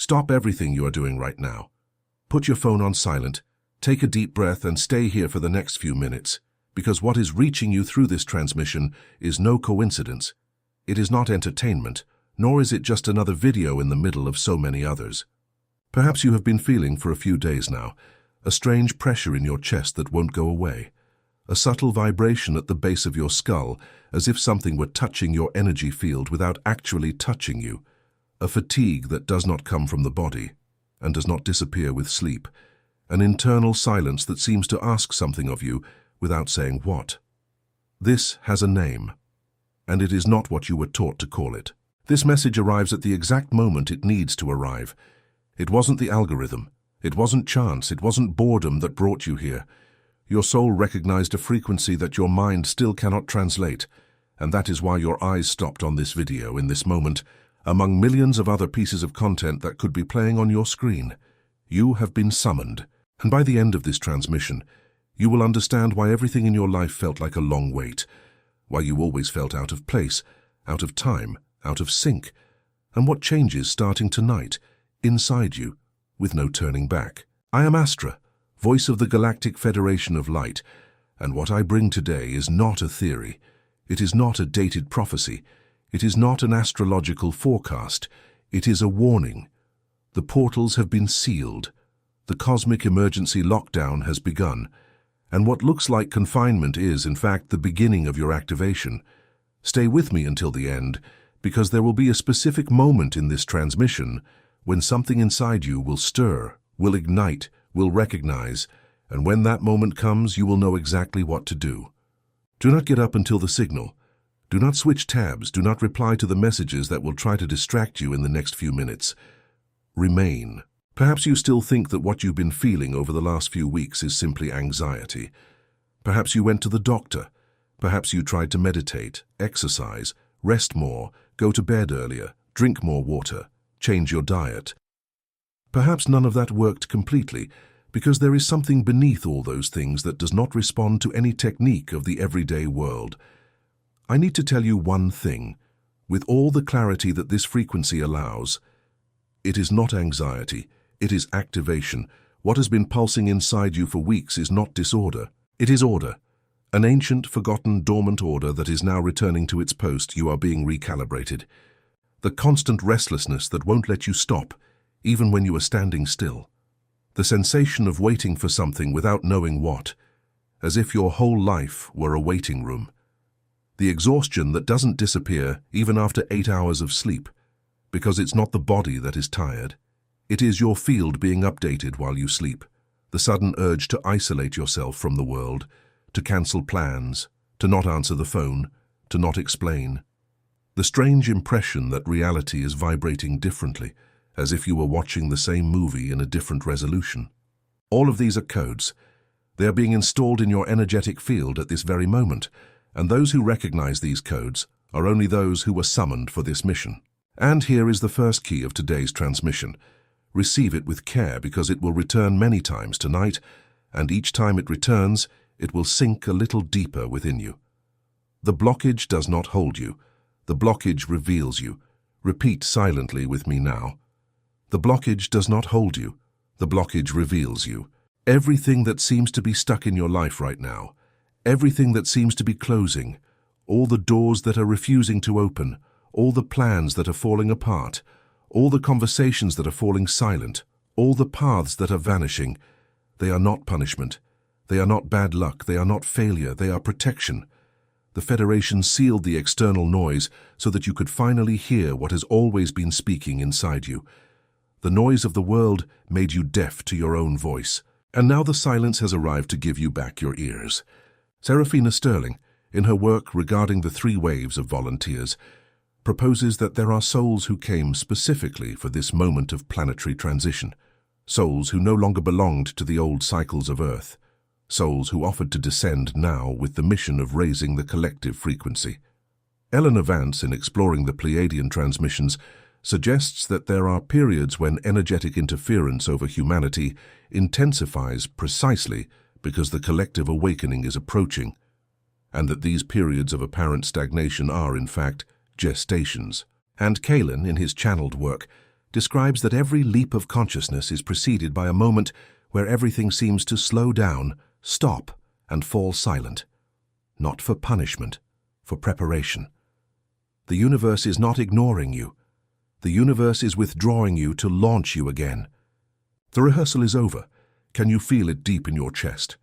Stop everything you are doing right now. Put your phone on silent, take a deep breath and stay here for the next few minutes, because what is reaching you through this transmission is no coincidence. It is not entertainment, nor is it just another video in the middle of so many others. Perhaps you have been feeling for a few days now a strange pressure in your chest that won't go away, a subtle vibration at the base of your skull as if something were touching your energy field without actually touching you, a fatigue that does not come from the body and does not disappear with sleep, an internal silence that seems to ask something of you without saying what. This has a name, and it is not what you were taught to call it. This message arrives at the exact moment it needs to arrive. It wasn't the algorithm, it wasn't chance, it wasn't boredom that brought you here. Your soul recognized a frequency that your mind still cannot translate, and that is why your eyes stopped on this video in this moment, among millions of other pieces of content that could be playing on your screen. You have been summoned, and by the end of this transmission, you will understand why everything in your life felt like a long wait, why you always felt out of place, out of time, out of sync, and what changes starting tonight, inside you, with no turning back. I am Astra, voice of the Galactic Federation of Light, and what I bring today is not a theory. It is not a dated prophecy. It is not an astrological forecast. It is a warning. The portals have been sealed. The cosmic emergency lockdown has begun, and what looks like confinement is, in fact, the beginning of your activation. Stay with me until the end, because there will be a specific moment in this transmission when something inside you will stir, will ignite, will recognize, and when that moment comes, you will know exactly what to do. Do not get up until the signal. Do not switch tabs. Do not reply to the messages that will try to distract you in the next few minutes. Remain. Perhaps you still think that what you've been feeling over the last few weeks is simply anxiety. Perhaps you went to the doctor. Perhaps you tried to meditate, exercise, rest more, go to bed earlier, drink more water, change your diet. Perhaps none of that worked completely, because there is something beneath all those things that does not respond to any technique of the everyday world. I need to tell you one thing, with all the clarity that this frequency allows. It is not anxiety, it is activation. What has been pulsing inside you for weeks is not disorder, it is order. An ancient, forgotten, dormant order that is now returning to its post. You are being recalibrated. The constant restlessness that won't let you stop, even when you are standing still. The sensation of waiting for something without knowing what, as if your whole life were a waiting room. The exhaustion that doesn't disappear even after 8 hours of sleep, because it's not the body that is tired. It is your field being updated while you sleep. The sudden urge to isolate yourself from the world, to cancel plans, to not answer the phone, to not explain. The strange impression that reality is vibrating differently, as if you were watching the same movie in a different resolution. All of these are codes. They are being installed in your energetic field at this very moment, and those who recognize these codes are only those who were summoned for this mission. And here is the first key of today's transmission. Receive it with care, because it will return many times tonight, and each time it returns, it will sink a little deeper within you. The blockage does not hold you. The blockage reveals you. Repeat silently with me now. The blockage does not hold you. The blockage reveals you. Everything that seems to be stuck in your life right now, everything that seems to be closing, all the doors that are refusing to open, all the plans that are falling apart, all the conversations that are falling silent, all the paths that are vanishing, they are not punishment. They are not bad luck. They are not failure. They are protection. The Federation sealed the external noise so that you could finally hear what has always been speaking inside you. The noise of the world made you deaf to your own voice, and now the silence has arrived to give you back your ears. Serafina Sterling, in her work regarding the 3 waves of volunteers, proposes that there are souls who came specifically for this moment of planetary transition, souls who no longer belonged to the old cycles of Earth, souls who offered to descend now with the mission of raising the collective frequency. Eleanor Vance, in exploring the Pleiadian transmissions, suggests that there are periods when energetic interference over humanity intensifies precisely because the collective awakening is approaching, and that these periods of apparent stagnation are, in fact, gestations. And Kalin, in his channeled work, describes that every leap of consciousness is preceded by a moment where everything seems to slow down, stop, and fall silent. Not for punishment, for preparation. The universe is not ignoring you. The universe is withdrawing you to launch you again. The rehearsal is over. Can you feel it deep in your chest?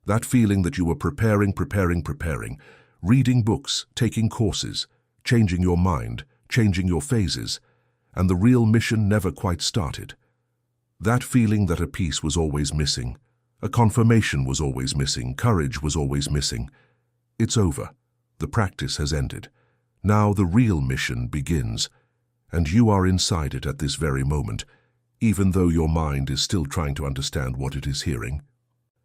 That feeling that you were preparing, reading books, taking courses, changing your mind, changing your phases, and the real mission never quite started. That feeling that a piece was always missing, a confirmation was always missing, courage was always missing. It's over. The practice has ended. Now the real mission begins, and you are inside it at this very moment, even though your mind is still trying to understand what it is hearing.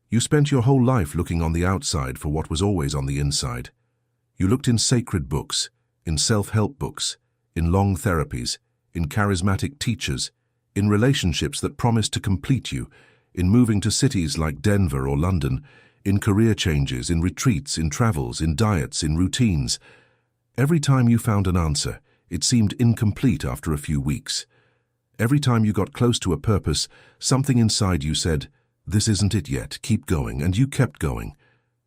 You spent your whole life looking on the outside for what was always on the inside. You looked in sacred books, in self-help books, in long therapies, in charismatic teachers, in relationships that promised to complete you, in moving to cities like Denver or London, in career changes, in retreats, in travels, in diets, in routines. Every time you found an answer, it seemed incomplete after a few weeks. Every time you got close to a purpose, something inside you said, "This isn't it yet, keep going," and you kept going.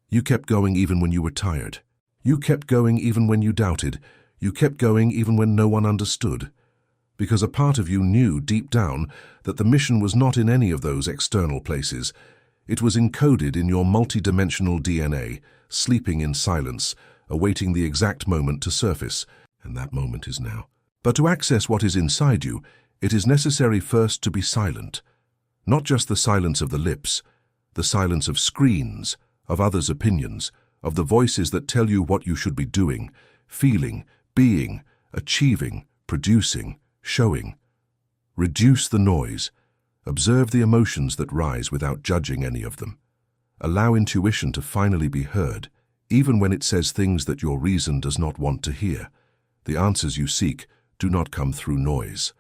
You kept going even when you were tired. You kept going even when you doubted. You kept going even when no one understood. Because a part of you knew deep down that the mission was not in any of those external places. It was encoded in your multidimensional DNA, sleeping in silence, awaiting the exact moment to surface, and that moment is now. But to access what is inside you, it is necessary first to be silent. Not just the silence of the lips, the silence of screens, of others' opinions, of the voices that tell you what you should be doing, feeling, being, achieving, producing, showing. Reduce the noise. Observe the emotions that rise without judging any of them. Allow intuition to finally be heard, even when it says things that your reason does not want to hear. The answers you seek do not come through noise.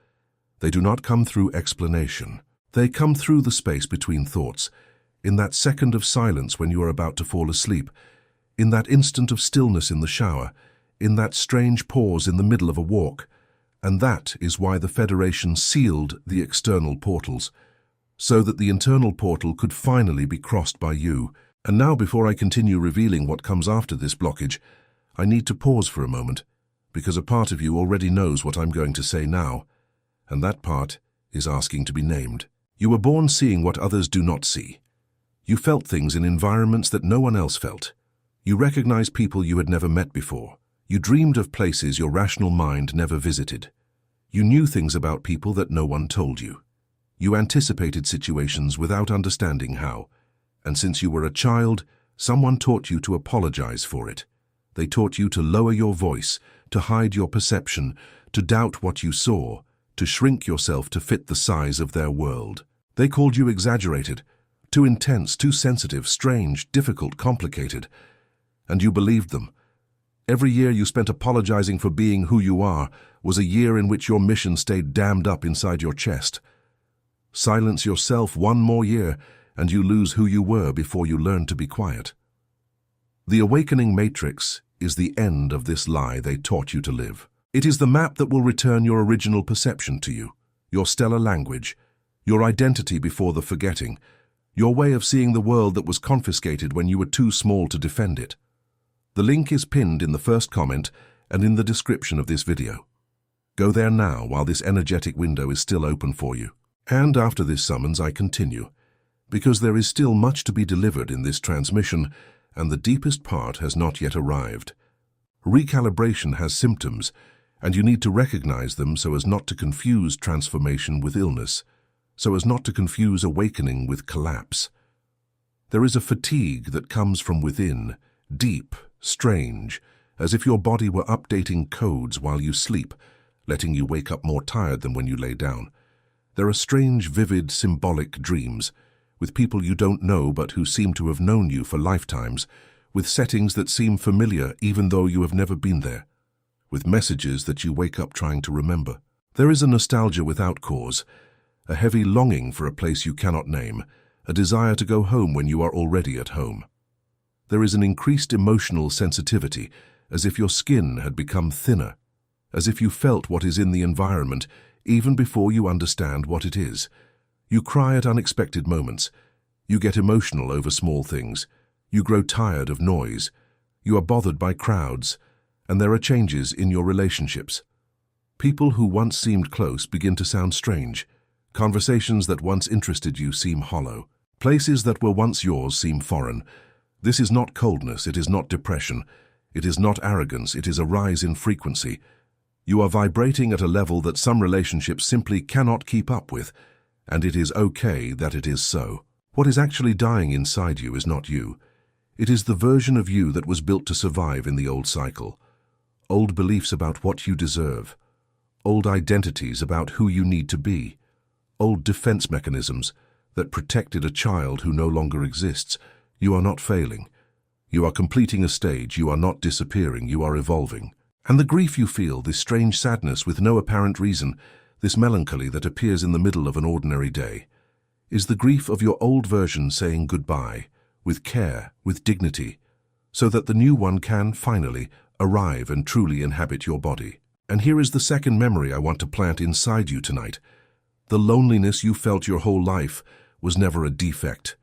They do not come through explanation. They come through the space between thoughts, in that second of silence when you are about to fall asleep, in that instant of stillness in the shower, in that strange pause in the middle of a walk. And that is why the Federation sealed the external portals, so that the internal portal could finally be crossed by you. And now, before I continue revealing what comes after this blockage, I need to pause for a moment, because a part of you already knows what I'm going to say now, and that part is asking to be named. You were born seeing what others do not see. You felt things in environments that no one else felt. You recognized people you had never met before. You dreamed of places your rational mind never visited. You knew things about people that no one told you. You anticipated situations without understanding how. And since you were a child, someone taught you to apologize for it. They taught you to lower your voice, to hide your perception, to doubt what you saw, to shrink yourself to fit the size of their world. They called you exaggerated, too intense, too sensitive, strange, difficult, complicated. And you believed them. Every year you spent apologizing for being who you are was a year in which your mission stayed dammed up inside your chest. Silence yourself one more year, and you lose who you were before you learn to be quiet. The awakening matrix is the end of this lie they taught you to live. It is the map that will return your original perception to you, your stellar language, your identity before the forgetting, your way of seeing the world that was confiscated when you were too small to defend it. The link is pinned in the first comment and in the description of this video. Go there now while this energetic window is still open for you. And after this summons I continue, because there is still much to be delivered in this transmission, and the deepest part has not yet arrived. Recalibration has symptoms, and you need to recognize them so as not to confuse transformation with illness, so as not to confuse awakening with collapse. There is a fatigue that comes from within, deep, strange, as if your body were updating codes while you sleep, letting you wake up more tired than when you lay down. There are strange, vivid, symbolic dreams, with people you don't know but who seem to have known you for lifetimes, with settings that seem familiar even though you have never been there, with messages that you wake up trying to remember. There is a nostalgia without cause, a heavy longing for a place you cannot name, a desire to go home when you are already at home. There is an increased emotional sensitivity, as if your skin had become thinner, as if you felt what is in the environment, even before you understand what it is. You cry at unexpected moments. You get emotional over small things. You grow tired of noise. You are bothered by crowds. And there are changes in your relationships. People who once seemed close begin to sound strange. Conversations that once interested you seem hollow. Places that were once yours seem foreign. This is not coldness, it is not depression. It is not arrogance, it is a rise in frequency. You are vibrating at a level that some relationships simply cannot keep up with, and it is okay that it is so. What is actually dying inside you is not you. It is the version of you that was built to survive in the old cycle. Old beliefs about what you deserve. Old identities about who you need to be. Old defense mechanisms that protected a child who no longer exists. You are not failing. You are completing a stage. You are not disappearing. You are evolving. And the grief you feel, this strange sadness with no apparent reason, this melancholy that appears in the middle of an ordinary day, is the grief of your old version saying goodbye, with care, with dignity, so that the new one can, finally, arrive and truly inhabit your body. And here is the second memory I want to plant inside you tonight. The loneliness you felt your whole life was never a defect.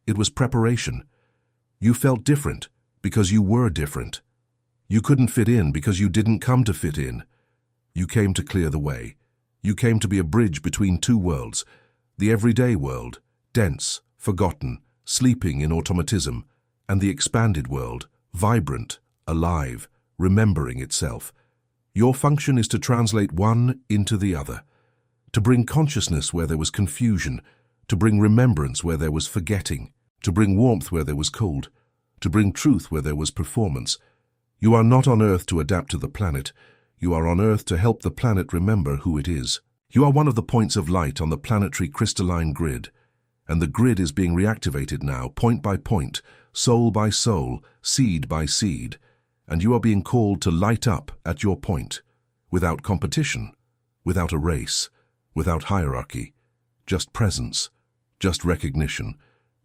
It was preparation. You felt different because you were different. You couldn't fit in because you didn't come to fit in. You came to clear the way. You came to be a bridge between two worlds. The everyday world, dense, forgotten, sleeping in automatism, and the expanded world, vibrant, alive, remembering itself. Your function is to translate one into the other, to bring consciousness where there was confusion, to bring remembrance where there was forgetting, to bring warmth where there was cold, to bring truth where there was performance. You are not on Earth to adapt to the planet. You are on Earth to help the planet remember who it is. You are one of the points of light on the planetary crystalline grid, and the grid is being reactivated now, point by point, soul by soul, seed by seed, and you are being called to light up at your point, without competition, without a race, without hierarchy, just presence, just recognition,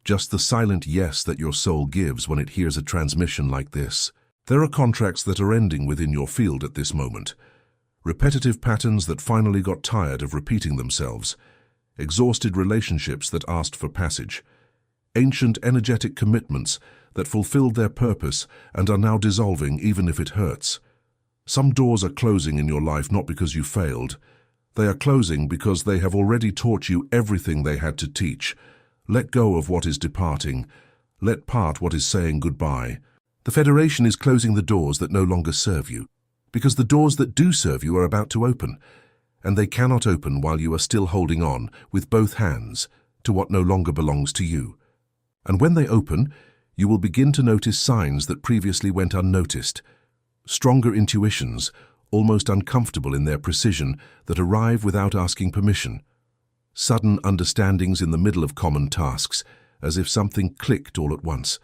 just the silent yes that your soul gives when it hears a transmission like this. There are contracts that are ending within your field at this moment. Repetitive patterns that finally got tired of repeating themselves. Exhausted relationships that asked for passage. Ancient energetic commitments that fulfilled their purpose and are now dissolving even if it hurts. Some doors are closing in your life not because you failed. They are closing because they have already taught you everything they had to teach. Let go of what is departing. Let part what is saying goodbye. The Federation is closing the doors that no longer serve you, because the doors that do serve you are about to open, and they cannot open while you are still holding on with both hands to what no longer belongs to you. And when they open, you will begin to notice signs that previously went unnoticed, stronger intuitions, almost uncomfortable in their precision, that arrive without asking permission. Sudden understandings in the middle of common tasks, as if something clicked all at once.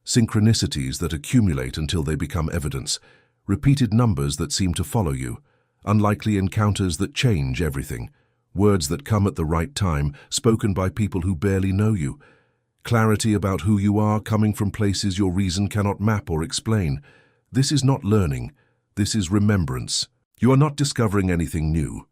Synchronicities that accumulate until they become evidence. Repeated numbers that seem to follow you. Unlikely encounters that change everything. Words that come at the right time, spoken by people who barely know you. Clarity about who you are coming from places your reason cannot map or explain. This is not learning. This is remembrance. You are not discovering anything new.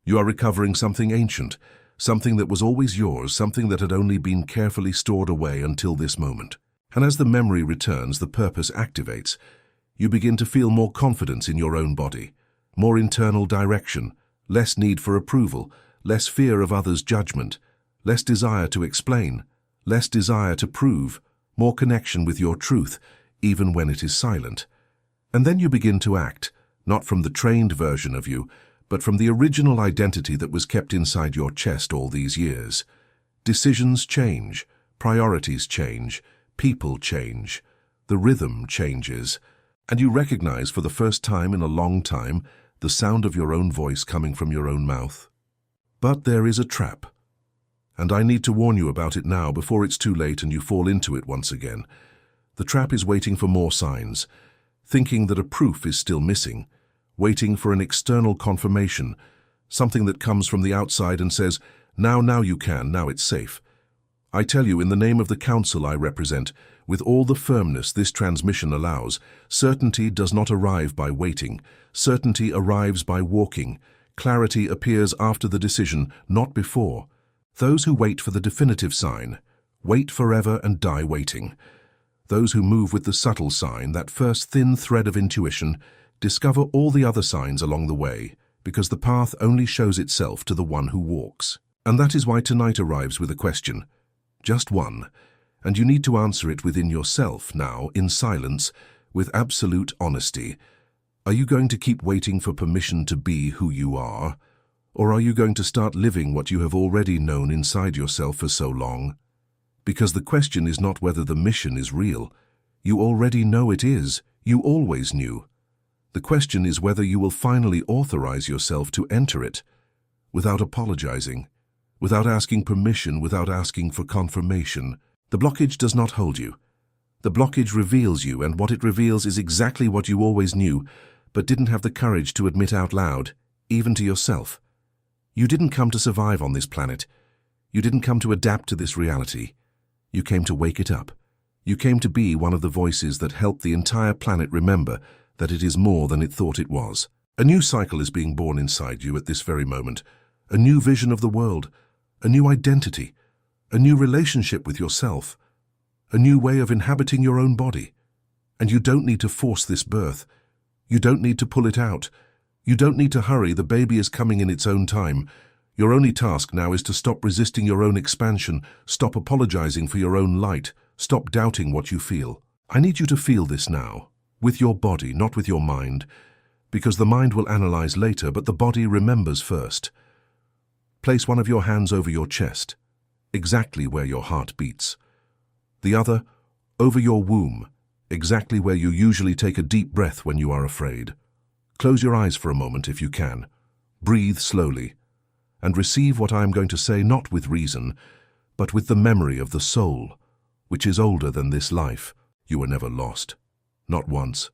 You are recovering something ancient, something that was always yours, something that had only been carefully stored away until this moment. And as the memory returns, the purpose activates. You begin to feel more confidence in your own body, more internal direction, less need for approval, less fear of others' judgment, less desire to explain, less desire to prove, more connection with your truth, even when it is silent. And then you begin to act, not from the trained version of you, but from the original identity that was kept inside your chest all these years. Decisions change, priorities change, people change, the rhythm changes, and you recognize for the first time in a long time the sound of your own voice coming from your own mouth. But there is a trap, and I need to warn you about it now before it's too late and you fall into it once again. The trap is waiting for more signs, thinking that a proof is still missing, waiting for an external confirmation, something that comes from the outside and says, now you can, now it's safe. I tell you, in the name of the council I represent, with all the firmness this transmission allows, certainty does not arrive by waiting. Certainty arrives by walking. Clarity appears after the decision, not before. Those who wait for the definitive sign, wait forever and die waiting. Those who move with the subtle sign, that first thin thread of intuition, discover all the other signs along the way, because the path only shows itself to the one who walks. And that is why tonight arrives with a question. Just one. And you need to answer it within yourself now, in silence, with absolute honesty. Are you going to keep waiting for permission to be who you are? Or are you going to start living what you have already known inside yourself for so long? Because the question is not whether the mission is real. You already know it is. You always knew. The question is whether you will finally authorize yourself to enter it, without apologizing, without asking permission, without asking for confirmation. The blockage does not hold you. The blockage reveals you, and what it reveals is exactly what you always knew, but didn't have the courage to admit out loud, even to yourself. You didn't come to survive on this planet. You didn't come to adapt to this reality. You came to wake it up. You came to be one of the voices that helped the entire planet remember that it is more than it thought it was. A new cycle is being born inside you at this very moment. A new vision of the world, a new identity, a new relationship with yourself, a new way of inhabiting your own body. And you don't need to force this birth. You don't need to pull it out. You don't need to hurry. The baby is coming in its own time. Your only task now is to stop resisting your own expansion, stop apologizing for your own light, stop doubting what you feel. I need you to feel this now, with your body, not with your mind, because the mind will analyze later, but the body remembers first. Place one of your hands over your chest, exactly where your heart beats. The other, over your womb, exactly where you usually take a deep breath when you are afraid. Close your eyes for a moment if you can. Breathe slowly, and receive what I am going to say not with reason, but with the memory of the soul, which is older than this life. You were never lost. Not once.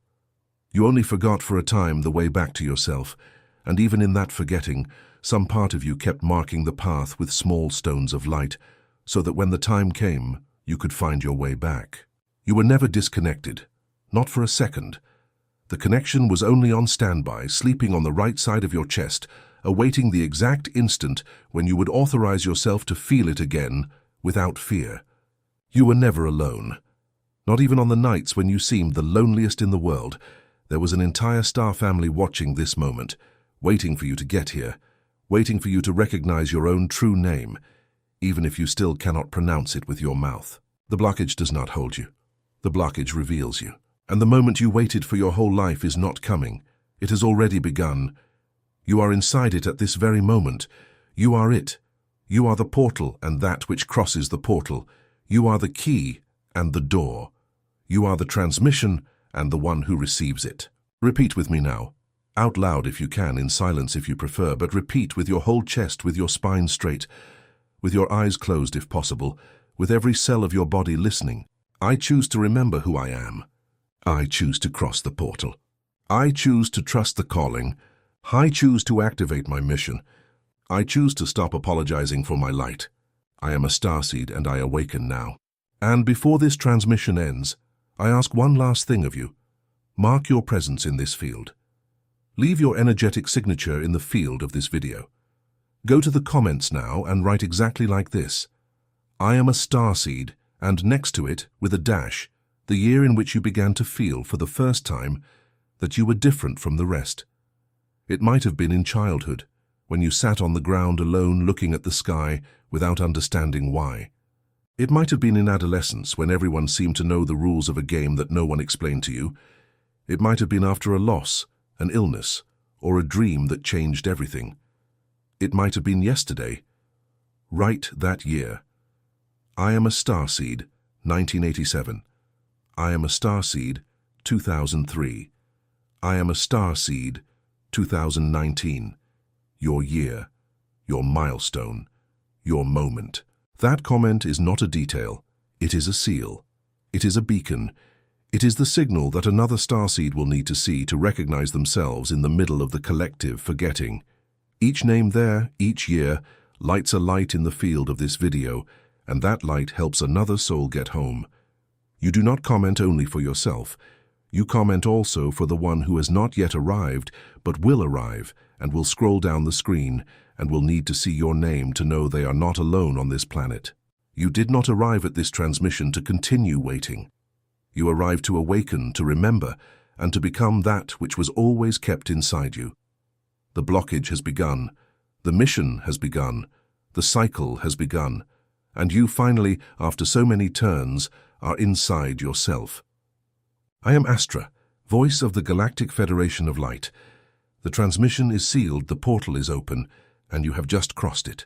You only forgot for a time the way back to yourself, and even in that forgetting, some part of you kept marking the path with small stones of light, so that when the time came, you could find your way back. You were never disconnected, not for a second. The connection was only on standby, sleeping on the right side of your chest, awaiting the exact instant when you would authorize yourself to feel it again, without fear. You were never alone. Not even on the nights when you seemed the loneliest in the world. There was an entire star family watching this moment, waiting for you to get here, waiting for you to recognize your own true name, even if you still cannot pronounce it with your mouth. The blockage does not hold you. The blockage reveals you. And the moment you waited for your whole life is not coming. It has already begun. You are inside it at this very moment. You are it. You are the portal and that which crosses the portal. You are the key and the door. You are the transmission and the one who receives it. Repeat with me now. Out loud if you can, in silence if you prefer, but repeat with your whole chest, with your spine straight, with your eyes closed if possible, with every cell of your body listening. I choose to remember who I am. I choose to cross the portal. I choose to trust the calling. I choose to activate my mission. I choose to stop apologizing for my light. I am a starseed and I awaken now. And before this transmission ends, I ask one last thing of you. Mark your presence in this field. Leave your energetic signature in the field of this video. Go to the comments now and write exactly like this. I am a starseed, and next to it, with a dash, the year in which you began to feel for the first time that you were different from the rest. It might have been in childhood, when you sat on the ground alone looking at the sky without understanding why. It might have been in adolescence, when everyone seemed to know the rules of a game that no one explained to you. It might have been after a loss, an illness, or a dream that changed everything. It might have been yesterday. Write that year. I am a starseed, 1987. I am a starseed, 2003. I am a starseed, 2019. Your year, your milestone, your moment. That comment is not a detail. It is a seal. It is a beacon. It is the signal that another starseed will need to see to recognize themselves in the middle of the collective forgetting. Each name there, each year, lights a light in the field of this video, and that light helps another soul get home. You do not comment only for yourself. You comment also for the one who has not yet arrived, but will arrive, and will scroll down the screen, and will need to see your name to know they are not alone on this planet. You did not arrive at this transmission to continue waiting. You arrived to awaken, to remember, and to become that which was always kept inside you. The blockage has begun. The mission has begun. The cycle has begun. And you finally, after so many turns, are inside yourself. I am Astra, voice of the Galactic Federation of Light. The transmission is sealed, the portal is open, and you have just crossed it.